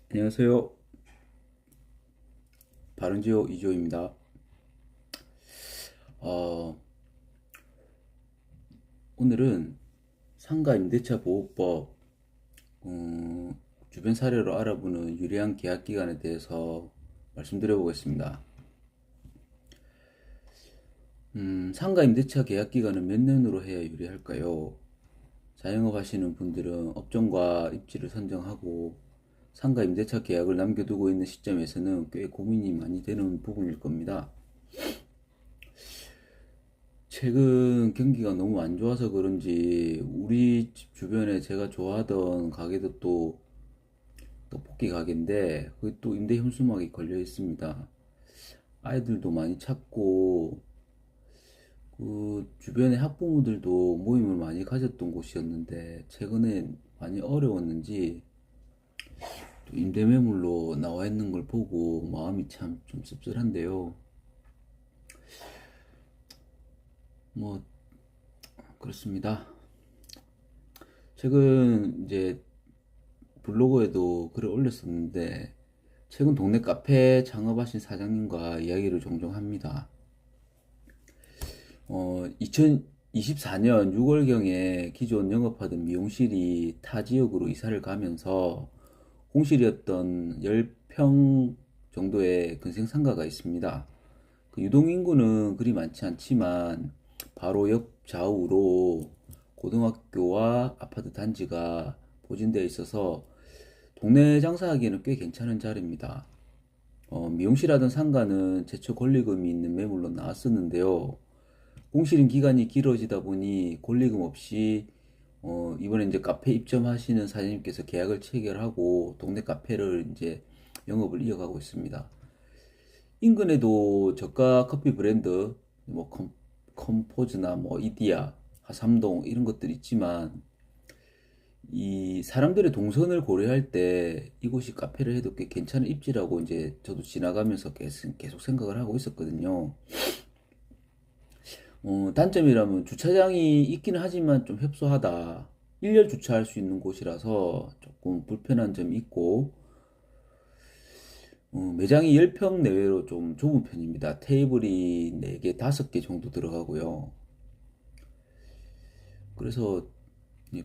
안녕하세요. 바른지오 이조입니다. 어, 오늘은 상가 임대차 보호법 주변 사례로 알아보는 유리한 계약 기간에 대해서 말씀드려 보겠습니다. 상가 임대차 계약 기간은 몇 년으로 해야 유리할까요? 자영업 하시는 분들은 업종과 입지를 선정하고 상가 임대차 계약을 남겨두고 있는 시점에서는 꽤 고민이 많이 되는 부분일 겁니다. 최근 경기가 너무 안 좋아서 그런지 우리 집 주변에 제가 좋아하던 가게도 또 떡볶이 가게인데 그게 또 임대 현수막이 걸려 있습니다. 아이들도 많이 찾고 그 주변에 학부모들도 모임을 많이 가졌던 곳이었는데 최근에 많이 어려웠는지 또 임대 매물로 나와 있는 걸 보고 마음이 참 좀 씁쓸한데요. 뭐 그렇습니다. 최근 이제 블로그에도 글을 올렸었는데 최근 동네 카페 창업하신 사장님과 이야기를 종종 합니다. 2024년 6월경에 기존 영업하던 미용실이 타 지역으로 이사를 가면서 공실이었던 10평 정도의 근생 상가가 있습니다. 그 유동 인구는 그리 많지 않지만 바로 옆 좌우로 고등학교와 아파트 단지가 포진되어 있어서 동네 장사하기에는 꽤 괜찮은 자리입니다. 미용실하던 상가는 제초 권리금이 있는 매물로 나왔었는데요. 공실인 기간이 길어지다 보니 권리금 없이 이번에 이제 카페 입점하시는 사장님께서 계약을 체결하고 동네 카페를 이제 영업을 이어가고 있습니다. 인근에도 저가 커피 브랜드 뭐 컴포즈나 뭐 이디야, 하삼동 이런 것들 있지만 이 사람들의 동선을 고려할 때 이곳이 카페를 해도 꽤 괜찮은 입지라고 이제 저도 지나가면서 계속 생각을 하고 있었거든요. 단점이라면 주차장이 있기는 하지만 좀 협소하다. 일렬 주차할 수 있는 곳이라서 조금 불편한 점이 있고, 매장이 10평 내외로 좀 좁은 편입니다. 테이블이 4개, 5개 정도 들어가고요. 그래서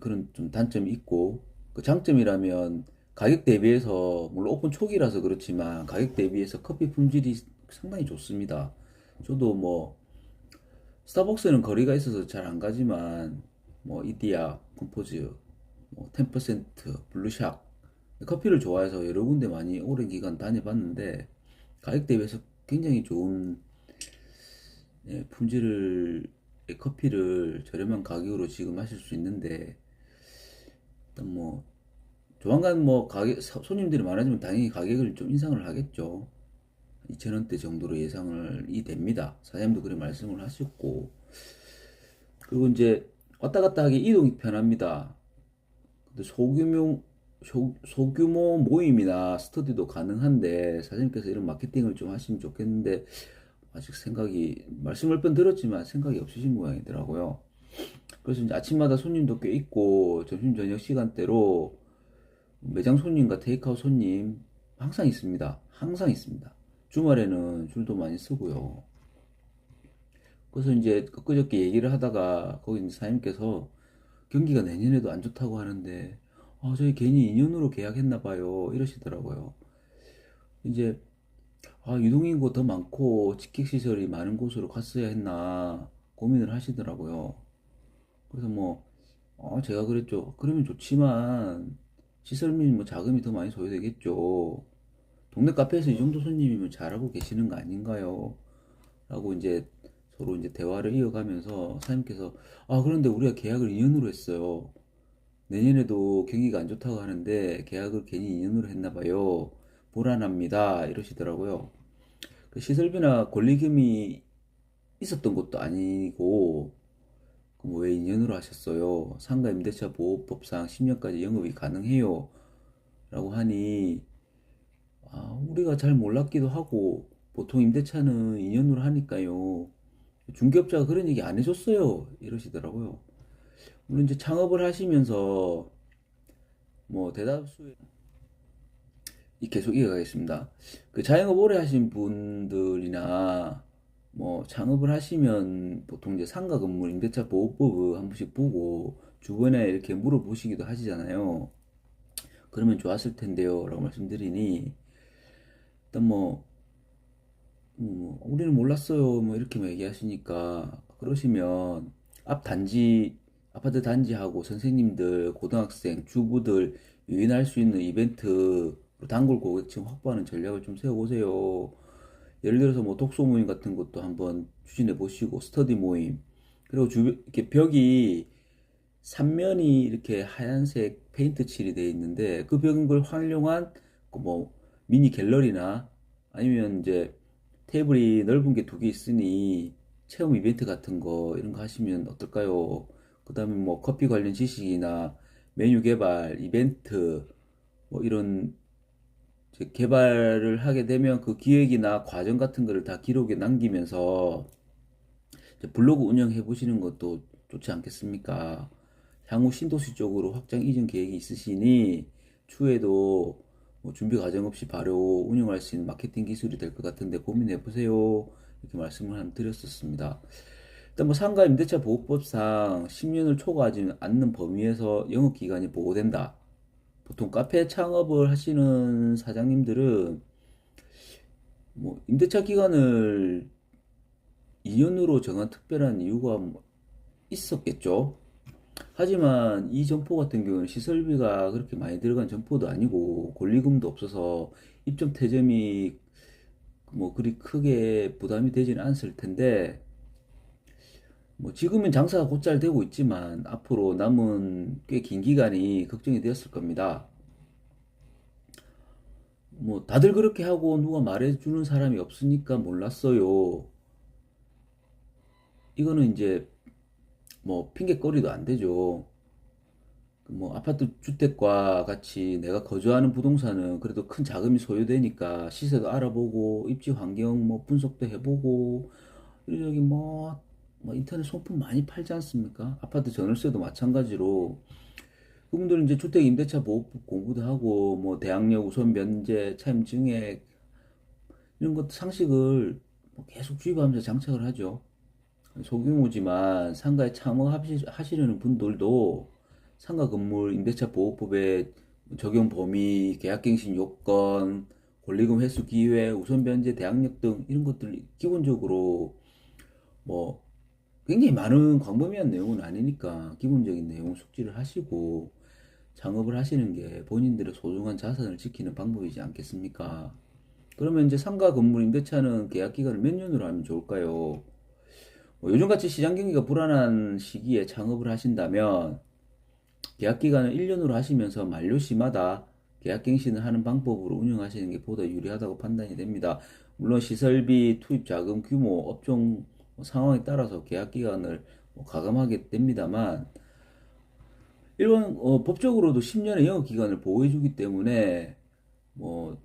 그런 좀 단점이 있고, 그 장점이라면 가격 대비해서, 물론 오픈 초기라서 그렇지만 가격 대비해서 커피 품질이 상당히 좋습니다. 저도 뭐 스타벅스는 거리가 있어서 잘 안 가지만 뭐 이디야, 컴포즈, 뭐 10%, 블루샥 커피를 좋아해서 여러 군데 많이 오랜 기간 다녀봤는데 가격 대비해서 굉장히 좋은 품질의 커피를 저렴한 가격으로 지금 마실 수 있는데 일단 뭐 조만간 뭐 가격 손님들이 많아지면 당연히 가격을 좀 인상을 하겠죠. 2,000원대 정도로 예상을 이 됩니다. 사장님도 그렇게 말씀을 하셨고 그리고 이제 왔다 갔다 하기 이동이 편합니다. 근데 소규모 모임이나 스터디도 가능한데 사장님께서 이런 마케팅을 좀 하시면 좋겠는데 아직 생각이 말씀 몇 번 들었지만 생각이 없으신 모양이더라고요. 그래서 이제 아침마다 손님도 꽤 있고 점심 저녁 시간대로 매장 손님과 테이크아웃 손님 항상 있습니다. 항상 있습니다. 주말에는 줄도 많이 서고요. 그래서 이제 엊그저께 얘기를 하다가 거기 이제 사장님께서 경기가 내년에도 안 좋다고 하는데 저희 괜히 2년으로 계약했나 봐요 이러시더라고요. 이제 유동인구 더 많고 직객시설이 많은 곳으로 갔어야 했나 고민을 하시더라고요. 그래서 뭐 제가 그랬죠. 그러면 좋지만 시설비 뭐 자금이 더 많이 소요되겠죠. 동네 카페에서 이 정도 손님이면 잘하고 계시는 거 아닌가요? 라고 이제 서로 이제 대화를 이어가면서 사장님께서 그런데 우리가 계약을 2년으로 했어요. 내년에도 경기가 안 좋다고 하는데 계약을 괜히 2년으로 했나 봐요. 불안합니다. 이러시더라고요. 그 시설비나 권리금이 있었던 것도 아니고 그럼 왜 2년으로 하셨어요? 상가 임대차 보호법상 10년까지 영업이 가능해요. 라고 하니 우리가 잘 몰랐기도 하고 보통 임대차는 2년으로 하니까요. 중개업자가 그런 얘기 안 해줬어요. 이러시더라고요. 물론 이제 창업을 하시면서 뭐 대다수의 계속 이어가겠습니다. 그 자영업 오래 하신 분들이나 뭐 창업을 하시면 보통 이제 상가 건물 임대차 보호법을 한 번씩 보고 주변에 이렇게 물어보시기도 하시잖아요. 그러면 좋았을 텐데요, 라고 말씀드리니 일단 우리는 몰랐어요, 뭐 이렇게만 얘기하시니까 그러시면 앞 단지 아파트 단지하고 선생님들, 고등학생, 주부들 유인할 수 있는 이벤트 단골 고객층 확보하는 전략을 좀 세워보세요. 예를 들어서 뭐 독서 모임 같은 것도 한번 추진해 보시고 스터디 모임 그리고 이렇게 벽이 3면이 이렇게 하얀색 페인트 칠이 되어 있는데 그 벽을 활용한 그뭐 미니 갤러리나 아니면 이제 테이블이 넓은 게 두 개 있으니 체험 이벤트 같은 거 이런 거 하시면 어떨까요? 그 다음에 뭐 커피 관련 지식이나 메뉴 개발, 이벤트 뭐 이런 이제 개발을 하게 되면 그 기획이나 과정 같은 거를 다 기록에 남기면서 이제 블로그 운영해 보시는 것도 좋지 않겠습니까? 향후 신도시 쪽으로 확장 이전 계획이 있으시니 추후에도 뭐 준비 과정 없이 바로 운영할 수 있는 마케팅 기술이 될 것 같은데 고민해 보세요. 이렇게 말씀을 한 드렸었습니다. 일단 뭐 상가 임대차 보호법상 10년을 초과하지 않는 범위에서 영업 기간이 보호된다. 보통 카페 창업을 하시는 사장님들은 뭐 임대차 기간을 2년으로 정한 특별한 이유가 뭐 있었겠죠. 하지만 이 점포 같은 경우는 시설비가 그렇게 많이 들어간 점포도 아니고 권리금도 없어서 입점 태점이 뭐 그리 크게 부담이 되지는 않을 텐데 뭐 지금은 장사가 곧잘 되고 있지만 앞으로 남은 꽤 긴 기간이 걱정이 되었을 겁니다. 뭐 다들 그렇게 하고 누가 말해주는 사람이 없으니까 몰랐어요. 이거는 이제 뭐 핑계거리도 안 되죠. 뭐 아파트 주택과 같이 내가 거주하는 부동산은 그래도 큰 자금이 소요되니까 시세도 알아보고 입지 환경 뭐 분석도 해보고 여기 뭐 인터넷 상품 많이 팔지 않습니까? 아파트 전월세도 마찬가지로 그분들은 이제 주택 임대차 보호법 공부도 하고 뭐 대항력 우선 면제 차임 증액 이런 것 상식을 뭐 계속 주입하면서 장착을 하죠. 소규모지만 상가에 참여하시려는 분들도 상가 건물 임대차 보호법의 적용 범위, 계약갱신 요건, 권리금 회수 기회, 우선 변제 대항력 등 이런 것들 기본적으로 뭐 굉장히 많은 광범위한 내용은 아니니까 기본적인 내용 숙지를 하시고 창업을 하시는 게 본인들의 소중한 자산을 지키는 방법이지 않겠습니까? 그러면 이제 상가 건물 임대차는 계약 기간을 몇 년으로 하면 좋을까요? 요즘같이 시장 경기가 불안한 시기에 창업을 하신다면 계약 기간을 1년으로 하시면서 만료 시마다 계약 갱신을 하는 방법으로 운영하시는 게 보다 유리하다고 판단이 됩니다. 물론 시설비, 투입 자금 규모, 업종 상황에 따라서 계약 기간을 가감하게 됩니다만 일본 법적으로도 10년의 영업 기간을 보호해 주기 때문에 뭐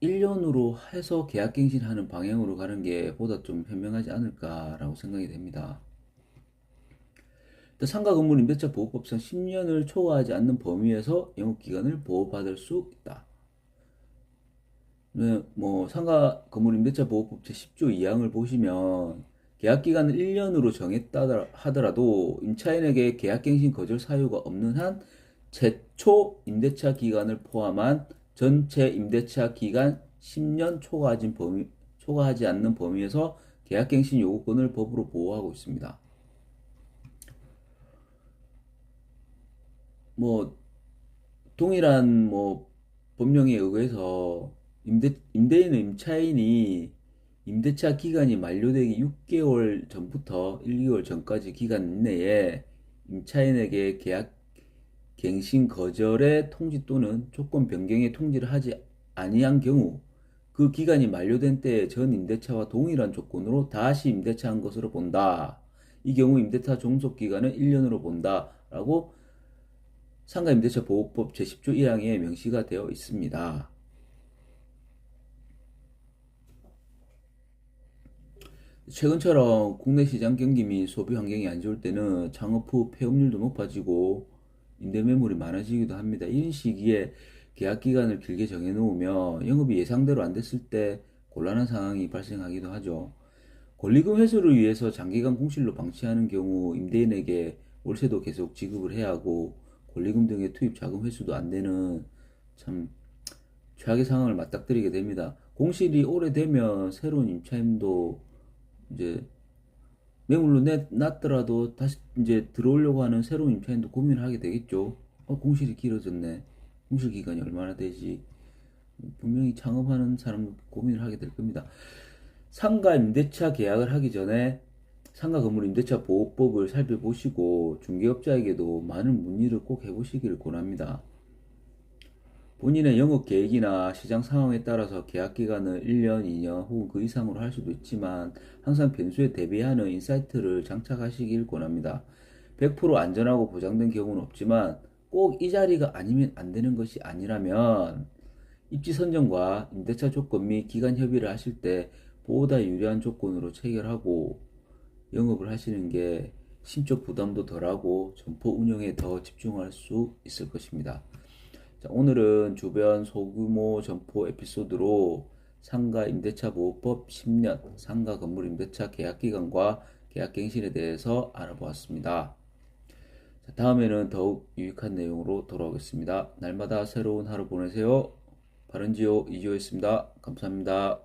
1년으로 해서 계약갱신하는 방향으로 가는 게 보다 좀 현명하지 않을까라고 생각이 됩니다. 상가 건물 임대차 보호법상 10년을 초과하지 않는 범위에서 영업기간을 보호받을 수 있다. 네, 뭐 상가 건물 임대차 보호법 제10조 2항을 보시면 계약기간을 1년으로 정했다 하더라도 임차인에게 계약갱신 거절 사유가 없는 한 최초 임대차 기간을 포함한 전체 임대차 기간 10년 초과하지 않는 범위에서 계약갱신 요구권을 법으로 보호하고 있습니다. 뭐 동일한 뭐 법령에 의해서 임대인은 임차인이 임대차 기간이 만료되기 6개월 전부터 1개월 전까지 기간 내에 임차인에게 계약 갱신 거절의 통지 또는 조건 변경의 통지를 하지 아니한 경우 그 기간이 만료된 때의 전 임대차와 동일한 조건으로 다시 임대차한 것으로 본다. 이 경우 임대차 종속 기간은 1년으로 본다. 라고 상가임대차 보호법 제10조 1항에 명시가 되어 있습니다. 최근처럼 국내 시장 경기 및 소비 환경이 안 좋을 때는 창업 후 폐업률도 높아지고 임대 매물이 많아지기도 합니다. 이런 시기에 계약 기간을 길게 정해놓으면 영업이 예상대로 안 됐을 때 곤란한 상황이 발생하기도 하죠. 권리금 회수를 위해서 장기간 공실로 방치하는 경우 임대인에게 월세도 계속 지급을 해야 하고 권리금 등의 투입 자금 회수도 안 되는 참 최악의 상황을 맞닥뜨리게 됩니다. 공실이 오래되면 새로운 임차인도 이제 매물로 놨더라도 다시 이제 들어오려고 하는 새로운 임차인도 고민을 하게 되겠죠. 공실이 길어졌네. 공실 기간이 얼마나 되지? 분명히 창업하는 사람은 고민을 하게 될 겁니다. 상가 임대차 계약을 하기 전에 상가 건물 임대차 보호법을 살펴보시고 중개업자에게도 많은 문의를 꼭 해보시기를 권합니다. 본인의 영업 계획이나 시장 상황에 따라서 계약 기간을 1년, 2년 혹은 그 이상으로 할 수도 있지만 항상 변수에 대비하는 인사이트를 장착하시길 권합니다. 100% 안전하고 보장된 경우는 없지만 꼭 이 자리가 아니면 안 되는 것이 아니라면 입지 선정과 임대차 조건 및 기간 협의를 하실 때 보다 유리한 조건으로 체결하고 영업을 하시는 게 심적 부담도 덜하고 점포 운영에 더 집중할 수 있을 것입니다. 자, 오늘은 주변 소규모 점포 에피소드로 상가 임대차 보호법 10년, 상가 건물 임대차 계약 기간과 계약 갱신에 대해서 알아보았습니다. 자, 다음에는 더욱 유익한 내용으로 돌아오겠습니다. 날마다 새로운 하루 보내세요. 바른지오 이지호였습니다. 감사합니다.